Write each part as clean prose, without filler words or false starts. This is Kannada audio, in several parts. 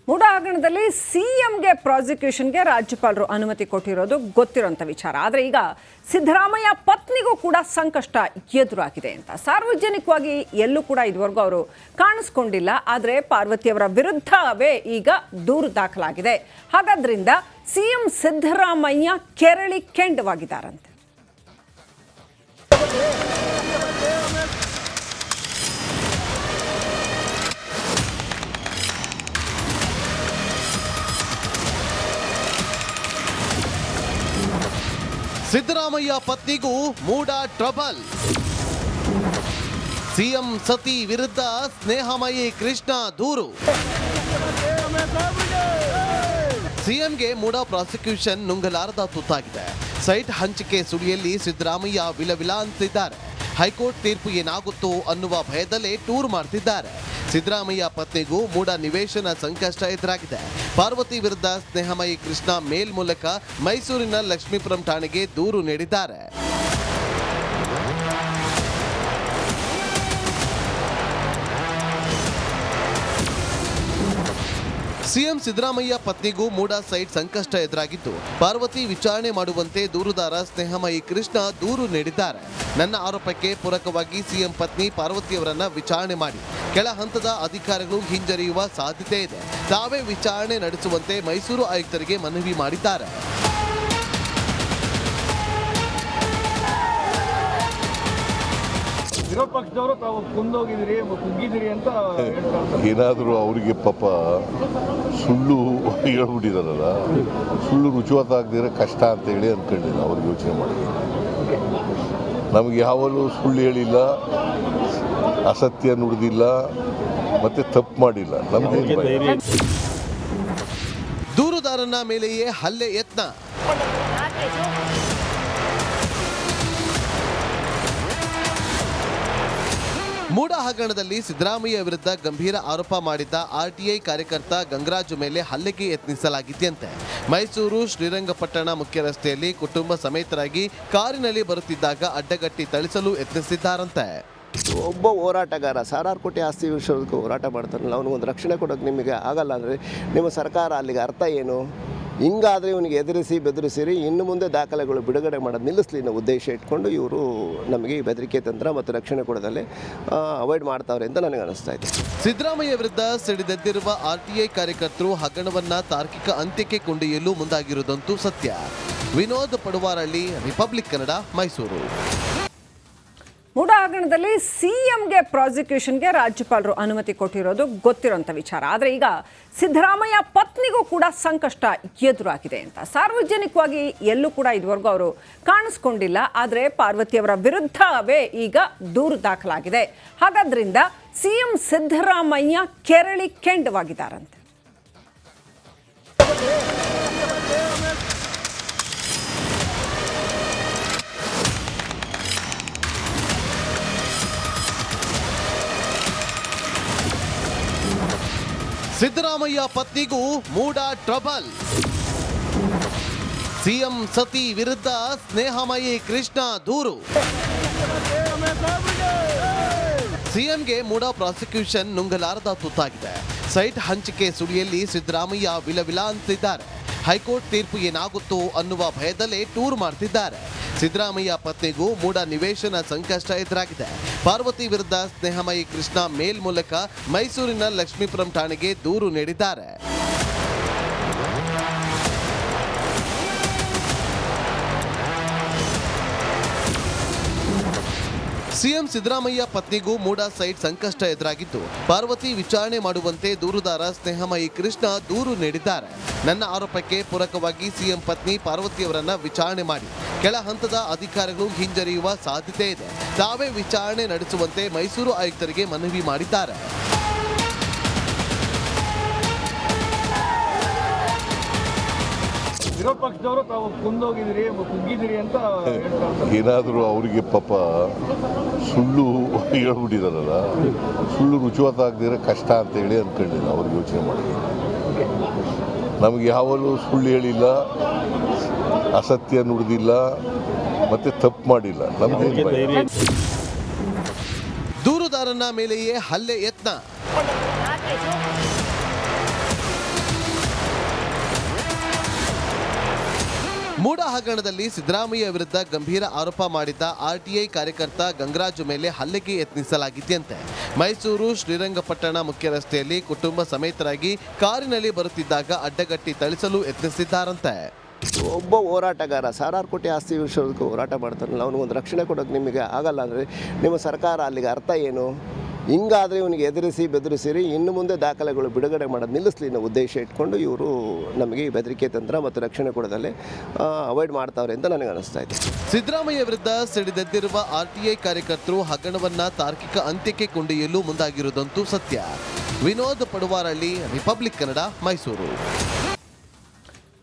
ಮೂಡಾ ಹಗರಣದಲ್ಲಿ ಸಿಎಂಗೆ ಪ್ರಾಸಿಕ್ಯೂಷನ್ಗೆ ರಾಜ್ಯಪಾಲರು ಅನುಮತಿ ಕೊಟ್ಟಿರೋದು ಗೊತ್ತಿರುವಂಥ ವಿಚಾರ. ಆದರೆ ಈಗ ಸಿದ್ದರಾಮಯ್ಯ ಪತ್ನಿಗೂ ಕೂಡ ಸಂಕಷ್ಟ ಎದುರಾಗಿದೆ ಅಂತ ಸಾರ್ವಜನಿಕವಾಗಿ ಎಲ್ಲೂ ಕೂಡ ಇದುವರೆಗೂ ಅವರು ಕಾಣಿಸ್ಕೊಂಡಿಲ್ಲ. ಆದರೆ ಪಾರ್ವತಿಯವರ ವಿರುದ್ಧವೇ ಈಗ ದೂರು ದಾಖಲಾಗಿದೆ. ಹಾಗಾದ್ರಿಂದ ಸಿಎಂ ಸಿದ್ದರಾಮಯ್ಯ ಕೆರಳಿ ಕೆಂಡವಾಗಿದ್ದಾರಂತೆ. ಸಿದ್ದರಾಮಯ್ಯ ಪತ್ನಿಗೂ ಮೂಡಾ ಟ್ರಬಲ್. ಸಿಎಂ ಸತಿ ವಿರುದ್ಧ ಸ್ನೇಹಮಯಿ ಕೃಷ್ಣ ದೂರು. ಸಿಎಂಗೆ ಮೂಡಾ ಪ್ರಾಸಿಕ್ಯೂಷನ್ ನುಂಗಲಾರದ ತುತ್ತಾಗಿದೆ. ಸೈಟ್ ಹಂಚಿಕೆ ಸುಳಿಯಲ್ಲಿ ಸಿದ್ದರಾಮಯ್ಯ ವಿಲವಿಲ ಅಂತಿದ್ದಾರೆ. ಹೈಕೋರ್ಟ್ ತೀರ್ಪು ಏನಾಗುತ್ತೋ ಅನ್ನುವ ಭಯದಲ್ಲೇ ಟೂರ್ ಮಾಡ್ತಿದ್ದಾರೆ. ಸಿದ್ದರಾಮಯ್ಯ ಪತ್ನಿಗೂ ಮೂಡಾ ನಿವೇಶನ ಸಂಕಷ್ಟ ಎದುರಾಗಿದೆ. ಪಾರ್ವತಿ ವಿರುದ್ಧ ಸ್ನೇಹಮಯಿ ಕೃಷ್ಣ ಮೇಲ್ ಮೂಲಕ ಮೈಸೂರಿನ ಲಕ್ಷ್ಮೀಪುರಂ ಠಾಣೆಗೆ ದೂರು ನೀಡಿದ್ದಾರೆ. ಸಿಎಂ ಸಿದ್ದರಾಮಯ್ಯ ಪತ್ನಿಗೂ ಮೂಡಾ ಸೈಟ್ ಸಂಕಷ್ಟ ಎದುರಾಗಿದ್ದು, ಪಾರ್ವತಿ ವಿಚಾರಣೆ ಮಾಡುವಂತೆ ದೂರುದಾರ ಸ್ನೇಹಮಯಿ ಕೃಷ್ಣ ದೂರು ನೀಡಿದ್ದಾರೆ. ನನ್ನ ಆರೋಪಕ್ಕೆ ಪೂರಕವಾಗಿ ಸಿಎಂ ಪತ್ನಿ ಪಾರ್ವತಿಯವರನ್ನ ವಿಚಾರಣೆ ಮಾಡಿ ಕೆಳ ಹಂತದ ಅಧಿಕಾರಿಗಳು ಹಿಂಜರಿಯುವ ಸಾಧ್ಯತೆ ಇದೆ. ತಾವೇ ವಿಚಾರಣೆ ನಡೆಸುವಂತೆ ಮೈಸೂರು ಆಯುಕ್ತರಿಗೆ ಮನವಿ ಮಾಡಿದ್ದಾರೆ. ವಿರೋಧ ಪಕ್ಷದವರು ತಾವು ಕುಂದೋಗಿದ್ದೀರಿ ಕುಗ್ಗಿದ್ದೀರಿ ಅಂತ ಏನಾದರೂ ಅವರಿಗೆ ಪಾಪ ಸುಳ್ಳು ಹೇಳ್ಬಿಟ್ಟಿದಾರಲ್ಲ, ಸುಳ್ಳು ರುಜುವಾತಾಗದಿರೋ ಕಷ್ಟ ಅಂತ ಹೇಳಿ ಅಂದ್ಕೊಂಡಿಲ್ಲ. ಅವ್ರಿಗೆ ಯೋಚನೆ ಮಾಡಿದ್ರು. ನಮಗೆ ಯಾವಾಗಲೂ ಸುಳ್ಳು ಹೇಳಿಲ್ಲ, ಅಸತ್ಯ ನುಡಿದಿಲ್ಲ, ಮತ್ತೆ ತಪ್ಪು ಮಾಡಿಲ್ಲ. ನಮ್ಗೆ ದೂರುದಾರನ ಮೇಲೆಯೇ ಹಲ್ಲೆ ಯತ್ನ. ಮೂಡಾ ಹಗರಣದಲ್ಲಿ ಸಿದ್ದರಾಮಯ್ಯ ವಿರುದ್ಧ ಗಂಭೀರ ಆರೋಪ ಮಾಡಿದ್ದ ಆರ್ಟಿಐ ಕಾರ್ಯಕರ್ತ ಗಂಗರಾಜು ಮೇಲೆ ಹಲ್ಲೆಗೆ ಯತ್ನಿಸಲಾಗಿದೆಯಂತೆ. ಮೈಸೂರು ಶ್ರೀರಂಗಪಟ್ಟಣ ಮುಖ್ಯ ರಸ್ತೆಯಲ್ಲಿ ಕುಟುಂಬ ಸಮೇತರಾಗಿ ಕಾರಿನಲ್ಲಿ ಬರುತ್ತಿದ್ದಾಗ ಅಡ್ಡಗಟ್ಟಿ ಥಳಿಸಲು ಯತ್ನಿಸಿದ್ದಾರಂತೆ. ಒಬ್ಬ ಹೋರಾಟಗಾರ ಸಾವಿರಾರು ಕೋಟಿ ಆಸ್ತಿ ವಿಷಯಕ್ಕೂ ಹೋರಾಟ ಮಾಡ್ತಾರಲ್ಲ, ಅವನಿಗೊಂದು ರಕ್ಷಣೆ ಕೊಡೋಕೆ ನಿಮಗೆ ಆಗಲ್ಲ ಅಂದರೆ ನಿಮ್ಮ ಸರ್ಕಾರ ಅಲ್ಲಿಗೆ ಅರ್ಥ ಏನು? ಹಿಂಗಾದರೆ ಇವನಿಗೆ ಎದುರಿಸಿ ಬೆದರಿಸಿರಿ ಇನ್ನು ಮುಂದೆ ದಾಖಲೆಗಳು ಬಿಡುಗಡೆ ಮಾಡೋದು ನಿಲ್ಲಿಸಲಿ ಅನ್ನೋ ಉದ್ದೇಶ ಇಟ್ಕೊಂಡು ಇವರು ನಮಗೆ ಬೆದರಿಕೆ ತಂತ್ರ ಮತ್ತು ರಕ್ಷಣೆ ಕೊಡೋದಲ್ಲೇ ಅವಾಯ್ಡ್ ಮಾಡ್ತಾವ್ರೆ ಅಂತ ನನಗೆ ಅನಿಸ್ತಾ ಇದೆ. ಸಿದ್ದರಾಮಯ್ಯ ವಿರುದ್ಧ ಸಿಡಿದೆದ್ದಿರುವ ಆರ್ಟಿಐ ಕಾರ್ಯಕರ್ತರು ಹಗರಣವನ್ನ ತಾರ್ಕಿಕ ಅಂತ್ಯಕ್ಕೆ ಕೊಂಡೊಯ್ಯಲು ಮುಂದಾಗಿರುವುದಂತೂ ಸತ್ಯ. ವಿನೋದ್ ಪಡುವಾರಳ್ಳಿ, ರಿಪಬ್ಲಿಕ್ ಕನ್ನಡ, ಮೈಸೂರು. ಮೂಡಾ ಹಗರಣದಲ್ಲಿ ಸಿಎಂಗೆ ಪ್ರಾಸಿಕ್ಯೂಷನ್ಗೆ ರಾಜ್ಯಪಾಲರು ಅನುಮತಿ ಕೊಟ್ಟಿರೋದು ಗೊತ್ತಿರುವಂಥ ವಿಚಾರ. ಆದರೆ ಈಗ ಸಿದ್ದರಾಮಯ್ಯ ಪತ್ನಿಗೂ ಕೂಡ ಸಂಕಷ್ಟ ಎದುರಾಗಿದೆ ಅಂತ ಸಾರ್ವಜನಿಕವಾಗಿ ಎಲ್ಲೂ ಕೂಡ ಇದುವರೆಗೂ ಅವರು ಕಾಣಿಸ್ಕೊಂಡಿಲ್ಲ. ಆದರೆ ಪಾರ್ವತಿಯವರ ವಿರುದ್ಧವೇ ಈಗ ದೂರು ದಾಖಲಾಗಿದೆ. ಹಾಗಾದ್ರಿಂದ ಸಿಎಂ ಸಿದ್ದರಾಮಯ್ಯ ಕೆರಳಿ ಕೆಂಡವಾಗಿದ್ದಾರಂತೆ. ಸಿದ್ದರಾಮಯ್ಯ ಪತ್ನಿಗೂ ಮೂಡಾ ಟ್ರಬಲ್. ಸಿಎಂ ಸತಿ ವಿರುದ್ಧ ಸ್ನೇಹಮಯಿ ಕೃಷ್ಣ ದೂರು. ಸಿಎಂಗೆ ಮೂಡಾ ಪ್ರಾಸಿಕ್ಯೂಷನ್ ನುಂಗಲಾರದ ತುತ್ತಾಗಿದೆ. ಸೈಟ್ ಹಂಚಿಕೆ ಸುಳಿಯಲ್ಲಿ ಸಿದ್ದರಾಮಯ್ಯ ವಿಲವಿಲ ಅಂತಿದ್ದಾರೆ. ಹೈಕೋರ್ಟ್ ತೀರ್ಪು ಏನಾಗುತ್ತೋ ಅನ್ನುವ ಭಯದಲ್ಲೇ ಟೂರ್ ಮಾಡ್ತಿದ್ದಾರೆ. ಸಿದ್ದರಾಮಯ್ಯ ಪತ್ನಿಗೂ ಮೂಡಾ ನಿವೇಶನ ಸಂಕಷ್ಟ ಎದುರಾಗಿದೆ. ಪಾರ್ವತಿ ವಿರುದ್ಧ ಸ್ನೇಹಮಯಿ ಕೃಷ್ಣ ಮೇಲ್ ಮೂಲಕ ಮೈಸೂರಿನ ಲಕ್ಷ್ಮೀಪುರಂ ಠಾಣೆಗೆ ದೂರು ನೀಡಿದ್ದಾರೆ. ಸಿಎಂ ಸಿದ್ದರಾಮಯ್ಯ ಪತ್ನಿಗೂ ಮೂಡಾ ಸೈಟ್ ಸಂಕಷ್ಟ ಎದುರಾಗಿದ್ದು, ಪಾರ್ವತಿ ವಿಚಾರಣೆ ಮಾಡುವಂತೆ ದೂರುದಾರ ಸ್ನೇಹಮಯಿ ಕೃಷ್ಣ ದೂರು ನೀಡಿದ್ದಾರೆ. ನನ್ನ ಆರೋಪಕ್ಕೆ ಪೂರಕವಾಗಿ ಸಿಎಂ ಪತ್ನಿ ಪಾರ್ವತಿಯವರನ್ನ ವಿಚಾರಣೆ ಮಾಡಿ ಕೆಳ ಹಂತದ ಅಧಿಕಾರಿಗಳು ಹಿಂಜರಿಯುವ ಸಾಧ್ಯತೆ ಇದೆ. ತಾವೇ ವಿಚಾರಣೆ ನಡೆಸುವಂತೆ ಮೈಸೂರು ಆಯುಕ್ತರಿಗೆ ಮನವಿ ಮಾಡಿದ್ದಾರೆ. ವಿರೋಧ ಪಕ್ಷದವರು ತಾವು ಕುಂದೋಗಿದ್ದೀರಿ ಕುಗ್ಗಿದ್ದೀರಿ ಅಂತ ಏನಾದರೂ ಅವರಿಗೆ ಪಾಪ ಸುಳ್ಳು ಹೇಳ್ಬಿಟ್ಟಿದಾರಲ್ಲ, ಸುಳ್ಳು ರುಜುವಾತಾಗದಿರೋ ಕಷ್ಟ ಅಂತ ಹೇಳಿ ಅಂದ್ಕೊಂಡಿಲ್ಲ. ಅವ್ರಿಗೆ ಯೋಚನೆ ಮಾಡಿದ್ರು. ನಮಗೆ ಯಾವಾಗಲೂ ಸುಳ್ಳು ಹೇಳಿಲ್ಲ, ಅಸತ್ಯ ನುಡಿದಿಲ್ಲ, ಮತ್ತೆ ತಪ್ಪು ಮಾಡಿಲ್ಲ. ನಮ್ಗೆ ದೂರುದಾರನ ಮೇಲೆಯೇ ಹಲ್ಲೆ ಯತ್ನ. ಮೂಡ ಹಗರಣದಲ್ಲಿ ಸಿದ್ದರಾಮಯ್ಯ ವಿರುದ್ಧ ಗಂಭೀರ ಆರೋಪ ಮಾಡಿದ್ದ ಆರ್ಟಿಐ ಕಾರ್ಯಕರ್ತ ಗಂಗರಾಜು ಮೇಲೆ ಹಲ್ಲೆಗೆ ಯತ್ನಿಸಲಾಗಿದೆಯಂತೆ. ಮೈಸೂರು ಶ್ರೀರಂಗಪಟ್ಟಣ ಮುಖ್ಯ ರಸ್ತೆಯಲ್ಲಿ ಕುಟುಂಬ ಸಮೇತರಾಗಿ ಕಾರಿನಲ್ಲಿ ಬರುತ್ತಿದ್ದಾಗ ಅಡ್ಡಗಟ್ಟಿ ಥಳಿಸಲು ಯತ್ನಿಸಿದ್ದಾರಂತೆ. ಒಬ್ಬ ಹೋರಾಟಗಾರ ಸಾವಿರಾರು ಕೋಟಿ ಆಸ್ತಿ ವಿಷಯಕ್ಕೆ ಹೋರಾಟ ಮಾಡ್ತಾನಲ್ಲ, ಅವನಿಗೊಂದು ರಕ್ಷಣೆ ಕೊಡೋಕೆ ನಿಮಗೆ ಆಗಲ್ಲ ಅಂದರೆ ನಿಮ್ಮ ಸರ್ಕಾರ ಅಲ್ಲಿಗೆ ಅರ್ಥ ಏನು? ಹಿಂಗಾದರೆ ಇವನಿಗೆ ಎದುರಿಸಿ ಬೆದರಿಸಿರಿ ಇನ್ನು ಮುಂದೆ ದಾಖಲೆಗಳು ಬಿಡುಗಡೆ ಮಾಡೋದು ನಿಲ್ಲಿಸಲಿ ಅನ್ನೋ ಉದ್ದೇಶ ಇಟ್ಕೊಂಡು ಇವರು ನಮಗೆ ಈ ಬೆದರಿಕೆ ತಂತ್ರ ಮತ್ತು ರಕ್ಷಣೆ ಕೊಡೋದಲ್ಲೇ ಅವಾಯ್ಡ್ ಮಾಡ್ತಾವ್ರೆ ಅಂತ ನನಗೆ ಅನಿಸ್ತಾ ಇದೆ. ಸಿದ್ದರಾಮಯ್ಯ ವಿರುದ್ಧ ಸಿಡಿದೆದ್ದಿರುವ ಆರ್ಟಿಐ ಕಾರ್ಯಕರ್ತರು ಹಗರಣವನ್ನ ತಾರ್ಕಿಕ ಅಂತ್ಯಕ್ಕೆ ಕೊಂಡೊಯ್ಯಲು ಮುಂದಾಗಿರುವುದಂತೂ ಸತ್ಯ. ವಿನೋದ್ ಪಡುವಾರಳ್ಳಿ, ರಿಪಬ್ಲಿಕ್ ಕನ್ನಡ, ಮೈಸೂರು.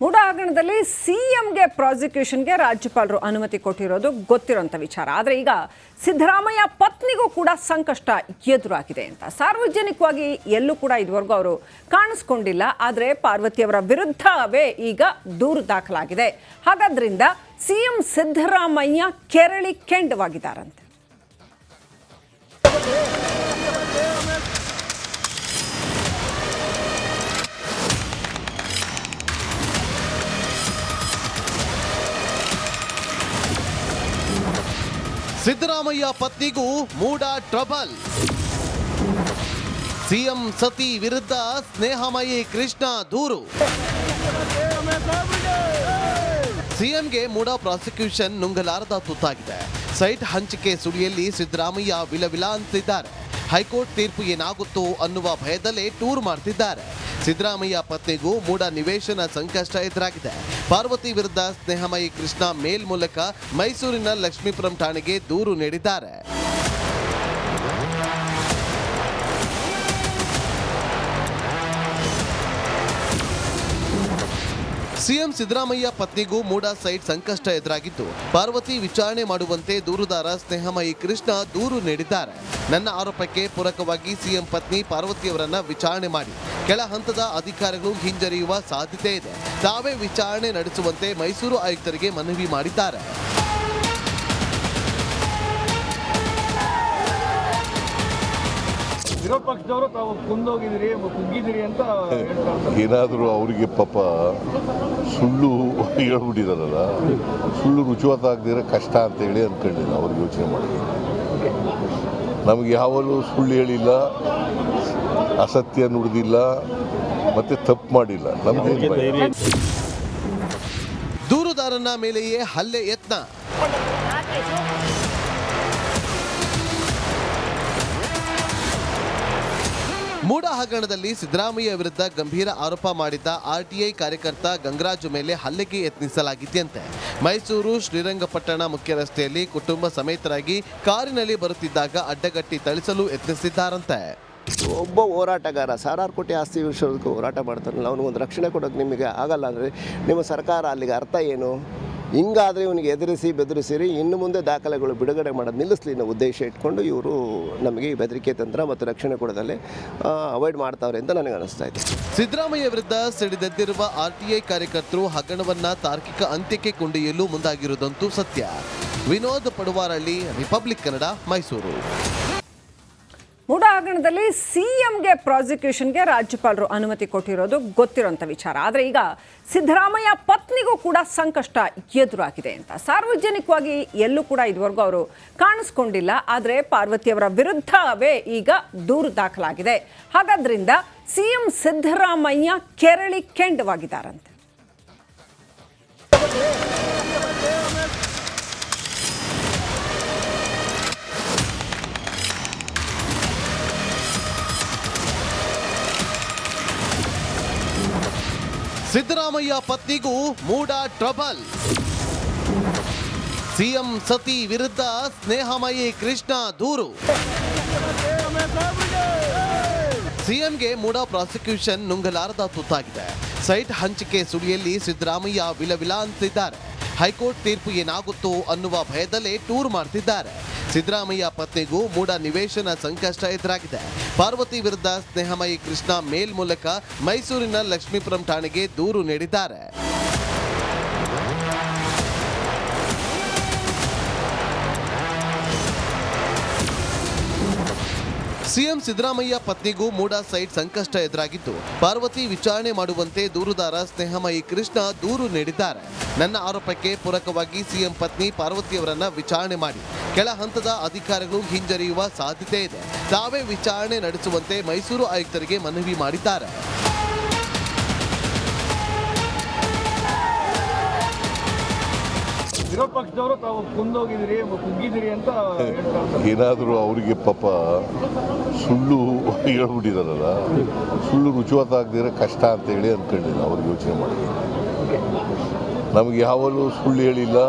ಮೂಡ ಹಗರಣದಲ್ಲಿ ಸಿಎಂಗೆ ಪ್ರಾಸಿಕ್ಯೂಷನ್ಗೆ ರಾಜ್ಯಪಾಲರು ಅನುಮತಿ ಕೊಟ್ಟಿರೋದು ಗೊತ್ತಿರೋಂಥ ವಿಚಾರ. ಆದರೆ ಈಗ ಸಿದ್ದರಾಮಯ್ಯ ಪತ್ನಿಗೂ ಕೂಡ ಸಂಕಷ್ಟ ಎದುರಾಗಿದೆ ಅಂತ ಸಾರ್ವಜನಿಕವಾಗಿ ಎಲ್ಲೂ ಕೂಡ ಇದುವರೆಗೂ ಅವರು ಕಾಣಿಸ್ಕೊಂಡಿಲ್ಲ. ಆದರೆ ಪಾರ್ವತಿಯವರ ವಿರುದ್ಧವೇ ಈಗ ದೂರು ದಾಖಲಾಗಿದೆ. ಹಾಗಾದ್ರಿಂದ ಸಿಎಂ ಸಿದ್ದರಾಮಯ್ಯ ಕೆರಳಿ ಕೆಂಡವಾಗಿದ್ದಾರಂತೆ. ಸಿದ್ದರಾಮಯ್ಯ ಪತ್ನಿಗೂ ಮೂಡ ಟ್ರಬಲ್. ಸಿಎಂ ಸತಿ ವಿರುದ್ಧ ಸ್ನೇಹಮಯಿ ಕೃಷ್ಣ ದೂರು. ಸಿಎಂಗೆ ಮೂಡ ಪ್ರಾಸಿಕ್ಯೂಷನ್ ನುಂಗಲಾರದ ತುತ್ತಾಗಿದೆ. ಸೈಟ್ ಹಂಚಿಕೆ ಸುಳಿಯಲ್ಲಿ ಸಿದ್ದರಾಮಯ್ಯ ವಿಲವಿಲ ಅಂತಿದ್ದಾರೆ. ಹೈಕೋರ್ಟ್ ತೀರ್ಪು ಏನಾಗುತ್ತೋ ಅನ್ನುವ ಭಯದಲ್ಲೇ ಟೂರ್ ಮಾಡ್ತಿದ್ದಾರೆ. ಸಿದ್ದರಾಮಯ್ಯ ಪತ್ನಿಗೂ ಮೂಡ ನಿವೇಶನ ಸಂಕಷ್ಟ ಎದುರಾಗಿದೆ. ಪಾರ್ವತಿ ವಿರುದ್ಧ ಸ್ನೇಹಮಯಿ ಕೃಷ್ಣ ಮೇಲ್ ಮೂಲಕ ಮೈಸೂರಿನ ಲಕ್ಷ್ಮೀಪುರಂ ಠಾಣೆಗೆ ದೂರು ನೀಡಿದ್ದಾರೆ. ಸಿಎಂ ಸಿದ್ದರಾಮಯ್ಯ ಪತ್ನಿಗೂ ಮೂಡ ಸೈಟ್ ಸಂಕಷ್ಟ ಎದುರಾಗಿದ್ದು, ಪಾರ್ವತಿ ವಿಚಾರಣೆ ಮಾಡುವಂತೆ ದೂರುದಾರ ಸ್ನೇಹಮಯಿ ಕೃಷ್ಣ ದೂರು ನೀಡಿದ್ದಾರೆ. ನನ್ನ ಆರೋಪಕ್ಕೆ ಪೂರಕವಾಗಿ ಸಿಎಂ ಪತ್ನಿ ಪಾರ್ವತಿಯವರನ್ನ ವಿಚಾರಣೆ ಮಾಡಿ ಕೆಳ ಹಂತದ ಅಧಿಕಾರಿಗಳು ಹಿಂಜರಿಯುವ ಸಾಧ್ಯತೆ ಇದೆ. ತಾವೇ ವಿಚಾರಣೆ ನಡೆಸುವಂತೆ ಮೈಸೂರು ಆಯುಕ್ತರಿಗೆ ಮನವಿ ಮಾಡಿದ್ದಾರೆ. ವಿರೋಧ ಪಕ್ಷದವರು ತಾವು ಕುಂದೋಗಿದ್ದೀರಿ ಕುಗ್ಗಿದ್ದೀರಿ ಅಂತ ಹೇಳ್ತಾರೆ. ಏನಾದರೂ ಅವರಿಗೆ ಪಾಪ ಸುಳ್ಳು ಹೇಳ್ಬಿಟ್ಟಿದಾರಲ್ಲ, ಸುಳ್ಳು ರುಜುವಾತಾಗದಿರೋ ಕಷ್ಟ ಅಂತೇಳಿ ಅಂದ್ಕೊಂಡಿಲ್ಲ. ಅವ್ರಿಗೆ ಯೋಚನೆ ಮಾಡಿ ನಮಗೆ ಯಾವಲ್ಲೂ ಸುಳ್ಳು ಹೇಳಿಲ್ಲ, ಅಸತ್ಯ ನುಡಿದಿಲ್ಲ, ಮತ್ತೆ ತಪ್ಪು ಮಾಡಿಲ್ಲ. ನಮಗೆ ದೂರುದಾರನ ಮೇಲೆಯೇ ಹಲ್ಲೆ ಯತ್ನ. ಮೂಡ ಹಗರಣದಲ್ಲಿ ಸಿದ್ದರಾಮಯ್ಯ ವಿರುದ್ಧ ಗಂಭೀರ ಆರೋಪ ಮಾಡಿದ್ದ ಆರ್ಟಿಐ ಕಾರ್ಯಕರ್ತ ಗಂಗರಾಜು ಮೇಲೆ ಹಲ್ಲೆಗೆ ಯತ್ನಿಸಲಾಗಿದೆಯಂತೆ. ಮೈಸೂರು ಶ್ರೀರಂಗಪಟ್ಟಣ ಮುಖ್ಯ ರಸ್ತೆಯಲ್ಲಿ ಕುಟುಂಬ ಸಮೇತರಾಗಿ ಕಾರಿನಲ್ಲಿ ಬರುತ್ತಿದ್ದಾಗ ಅಡ್ಡಗಟ್ಟಿ ಥಳಿಸಲು ಯತ್ನಿಸಿದ್ದಾರಂತೆ. ಒಬ್ಬ ಹೋರಾಟಗಾರ ಸಾವಿರಾರು ಕೋಟಿ ಆಸ್ತಿ ವಿಷಯಕ್ಕೆ ಹೋರಾಟ ಮಾಡ್ತಾನಲ್ಲ, ಅವನಿಗೊಂದು ರಕ್ಷಣೆ ಕೊಡೋಕೆ ನಿಮಗೆ ಆಗಲ್ಲ ಅಂದರೆ ನಿಮ್ಮ ಸರ್ಕಾರ ಅಲ್ಲಿಗೆ ಅರ್ಥ ಏನು? ಹಿಂಗಾದರೆ ಇವನಿಗೆ ಎದುರಿಸಿ ಬೆದರಿಸಿರಿ ಇನ್ನು ಮುಂದೆ ದಾಖಲೆಗಳು ಬಿಡುಗಡೆ ಮಾಡೋದು ನಿಲ್ಲಿಸಲಿ ಅನ್ನೋ ಉದ್ದೇಶ ಇಟ್ಕೊಂಡು ಇವರು ನಮಗೆ ಈ ಬೆದರಿಕೆ ತಂತ್ರ ಮತ್ತು ರಕ್ಷಣೆ ಕೊಡೋದಲ್ಲೇ ಅವಾಯ್ಡ್ ಮಾಡ್ತಾವ್ರೆ ಅಂತ ನನಗೆ ಅನಿಸ್ತಾ ಇದೆ. ಸಿದ್ದರಾಮಯ್ಯ ವಿರುದ್ಧ ಸಿಡಿದೆದ್ದಿರುವ ಆರ್ಟಿಐ ಕಾರ್ಯಕರ್ತರು ಹಗರಣವನ್ನ ತಾರ್ಕಿಕ ಅಂತ್ಯಕ್ಕೆ ಕೊಂಡೊಯ್ಯಲು ಮುಂದಾಗಿರುವುದಂತೂ ಸತ್ಯ. ವಿನೋದ್ ಪಡುವಾರಳ್ಳಿ, ರಿಪಬ್ಲಿಕ್ ಕನ್ನಡ, ಮೈಸೂರು. ಮೂಡ ಹಗರಣದಲ್ಲಿ ಸಿಎಂಗೆ ಪ್ರಾಸಿಕ್ಯೂಷನ್ಗೆ ರಾಜ್ಯಪಾಲರು ಅನುಮತಿ ಕೊಟ್ಟಿರೋದು ಗೊತ್ತಿರೋಂಥ ವಿಚಾರ. ಆದರೆ ಈಗ ಸಿದ್ದರಾಮಯ್ಯ ಪತ್ನಿಗೂ ಕೂಡ ಸಂಕಷ್ಟ ಎದುರಾಗಿದೆ ಅಂತ ಸಾರ್ವಜನಿಕವಾಗಿ ಎಲ್ಲೂ ಕೂಡ ಇದುವರೆಗೂ ಅವರು ಕಾಣಿಸ್ಕೊಂಡಿಲ್ಲ. ಆದರೆ ಪಾರ್ವತಿಯವರ ವಿರುದ್ಧವೇ ಈಗ ದೂರು ದಾಖಲಾಗಿದೆ. ಹಾಗಾದ್ರಿಂದ ಸಿಎಂ ಸಿದ್ದರಾಮಯ್ಯ ಕೆರಳಿ ಕೆಂಡವಾಗಿದ್ದಾರಂತೆ. ಸಿದ್ದರಾಮಯ್ಯ ಪತ್ನಿಗೂ ಮೂಡ ಟ್ರಬಲ್. ಸಿಎಂ ಸತಿ ವಿರುದ್ಧ ಸ್ನೇಹಮಯಿ ಕೃಷ್ಣ ದೂರು. ಸಿಎಂಗೆ ಮೂಡ ಪ್ರಾಸಿಕ್ಯೂಷನ್ ನುಂಗಲಾರದ ತುತ್ತಾಗಿದೆ. ಸೈಟ್ ಹಂಚಿಕೆ ಸುಳಿಯಲ್ಲಿ ಸಿದ್ದರಾಮಯ್ಯ ವಿಲವಿಲ ಅಂತಿದ್ದಾರೆ. ಹೈಕೋರ್ಟ್ ತೀರ್ಪು ಏನಾಗುತ್ತೋ ಅನ್ನುವ ಭಯದಲ್ಲೇ ಟೂರ್ ಮಾಡ್ತಿದ್ದಾರೆ. ಸಿದ್ದರಾಮಯ್ಯ ಪತ್ನಿಗೂ ಮೂಡ ನಿವೇಶನ ಸಂಕಷ್ಟ ಎದುರಾಗಿದೆ. ಪಾರ್ವತಿ ವಿರುದ್ಧ ಸ್ನೇಹಮಯಿ ಕೃಷ್ಣ ಮೇಲ್ ಮೂಲಕ ಮೈಸೂರಿನ ಲಕ್ಷ್ಮೀಪುರಂ ಠಾಣೆಗೆ ದೂರು ನೀಡಿದ್ದಾರೆ. ಸಿಎಂ ಸಿದ್ದರಾಮಯ್ಯ ಪತ್ನಿಗೂ ಮೂಡಾ ಸೈಟ್ ಸಂಕಷ್ಟ ಎದುರಾಗಿದ್ದು ಪಾರ್ವತಿ ವಿಚಾರಣೆ ಮಾಡುವಂತೆ ದೂರುದಾರ ಸ್ನೇಹಮಯಿ ಕೃಷ್ಣ ದೂರು ನೀಡಿದ್ದಾರೆ. ನನ್ನ ಆರೋಪಕ್ಕೆ ಪೂರಕವಾಗಿ ಸಿಎಂ ಪತ್ನಿ ಪಾರ್ವತಿಯವರನ್ನ ವಿಚಾರಣೆ ಮಾಡಿ ಕೆಳ ಹಂತದ ಅಧಿಕಾರಿಗಳು ಹಿಂಜರಿಯುವ ಸಾಧ್ಯತೆ ಇದೆ. ತಾವೇ ವಿಚಾರಣೆ ನಡೆಸುವಂತೆ ಮೈಸೂರು ಆಯುಕ್ತರಿಗೆ ಮನವಿ ಮಾಡಿದ್ದಾರೆ. ವಿರೋಧ ಪಕ್ಷದವರು ತಾವು ಕುಂದೋಗಿದ್ದೀರಿ ಕುಗ್ಗಿದ್ದೀರಿ ಅಂತ ಹೇಳ್ತಾರೆ. ಏನಾದರೂ ಅವರಿಗೆ ಪಾಪ ಸುಳ್ಳು ಹೇಳ್ಬಿಟ್ಟಿದಾರಲ್ಲ, ಸುಳ್ಳು ರುಚಿವತ್ತಾಗದಿರೋ ಕಷ್ಟ ಅಂತೇಳಿ ಅಂದ್ಕೊಂಡಿಲ್ಲ. ಅವ್ರಿಗೆ ಯೋಚನೆ ಮಾಡಿದ್ರು. ನಮಗೆ ಯಾವಲ್ಲೂ ಸುಳ್ಳು ಹೇಳಿಲ್ಲ,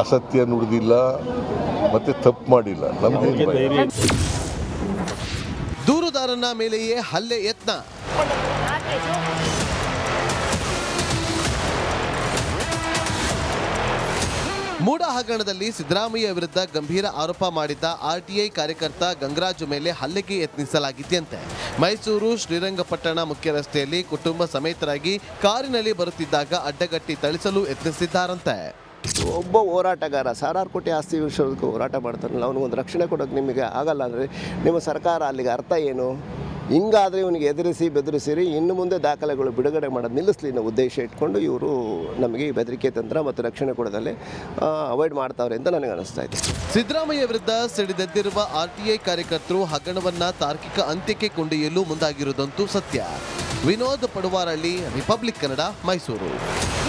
ಅಸತ್ಯ ನುಡಿದಿಲ್ಲ, ಮತ್ತೆ ತಪ್ಪು ಮಾಡಿಲ್ಲ. ನಮಗೆ ದೂರುದಾರನ ಮೇಲೆಯೇ ಹಲ್ಲೆ ಯತ್ನ. ಮೂಡಾ ಹಗರಣದಲ್ಲಿ ಸಿದ್ದರಾಮಯ್ಯ ವಿರುದ್ಧ ಗಂಭೀರ ಆರೋಪ ಮಾಡಿದ್ದ ಆರ್ಟಿಐ ಕಾರ್ಯಕರ್ತ ಗಂಗರಾಜು ಮೇಲೆ ಹಲ್ಲೆಗೆ ಯತ್ನಿಸಲಾಗಿದೆಯಂತೆ. ಮೈಸೂರು ಶ್ರೀರಂಗಪಟ್ಟಣ ಮುಖ್ಯ ರಸ್ತೆಯಲ್ಲಿ ಕುಟುಂಬ ಸಮೇತರಾಗಿ ಕಾರಿನಲ್ಲಿ ಬರುತ್ತಿದ್ದಾಗ ಅಡ್ಡಗಟ್ಟಿ ಥಳಿಸಲು ಯತ್ನಿಸಿದ್ದಾರಂತೆ. ಒಬ್ಬ ಹೋರಾಟಗಾರ 1000 ಕೋಟಿ ಆಸ್ತಿ ವಿಷಯಕ್ಕೆ ಹೋರಾಟ ಮಾಡ್ತಾನಲ್ಲ, ಅವನಿಗೊಂದು ರಕ್ಷಣೆ ಕೊಡೋಕೆ ನಿಮಗೆ ಆಗಲ್ಲ ಅಂದರೆ ನಿಮ್ಮ ಸರ್ಕಾರ ಅಲ್ಲಿಗೆ ಅರ್ಥ ಏನು? ಹಿಂಗಾದರೆ ಇವನಿಗೆ ಎದುರಿಸಿ ಬೆದರಿಸಿರಿ ಇನ್ನು ಮುಂದೆ ದಾಖಲೆಗಳು ಬಿಡುಗಡೆ ಮಾಡೋದು ನಿಲ್ಲಿಸಲಿ ಅನ್ನೋ ಉದ್ದೇಶ ಇಟ್ಕೊಂಡು ಇವರು ನಮಗೆ ಈ ಬೆದರಿಕೆ ತಂತ್ರ ಮತ್ತು ರಕ್ಷಣೆ ಕೊಡೋದಲ್ಲಿ ಅವಾಯ್ಡ್ ಮಾಡ್ತಾವ್ರೆ ಅಂತ ನನಗೆ ಅನಿಸ್ತಾ ಇದೆ. ಸಿದ್ದರಾಮಯ್ಯ ವಿರುದ್ಧ ಸಿಡಿದೆದ್ದಿರುವ ಆರ್ಟಿಐ ಕಾರ್ಯಕರ್ತರು ಹಗರಣವನ್ನ ತಾರ್ಕಿಕ ಅಂತ್ಯಕ್ಕೆ ಕೊಂಡೊಯ್ಯಲು ಮುಂದಾಗಿರುವುದಂತೂ ಸತ್ಯ. ವಿನೋದ್ ಪಡುವಾರಳ್ಳಿ, ರಿಪಬ್ಲಿಕ್ ಕನ್ನಡ, ಮೈಸೂರು.